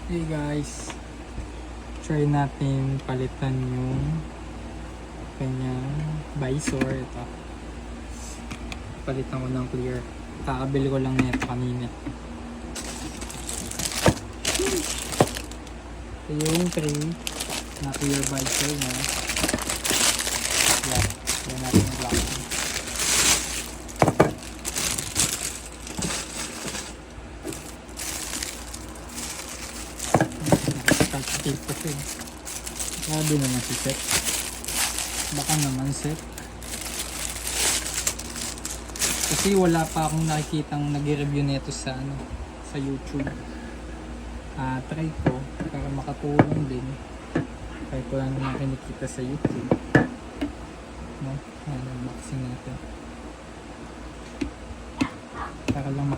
Hey guys, try natin palitan yung kanyang visor. Ito, palitan ko ng clear. Kakabili ko lang nito kanina. Ito yung tray na clear visor na yan natin yung black. Tape kasi grabe naman si Seth, baka naman Seth, kasi wala pa akong nakikitang nag-review nito sa YouTube. Try ko para makatulong din kahit wala naman kinikita sa YouTube, no? Unboxing natin para lang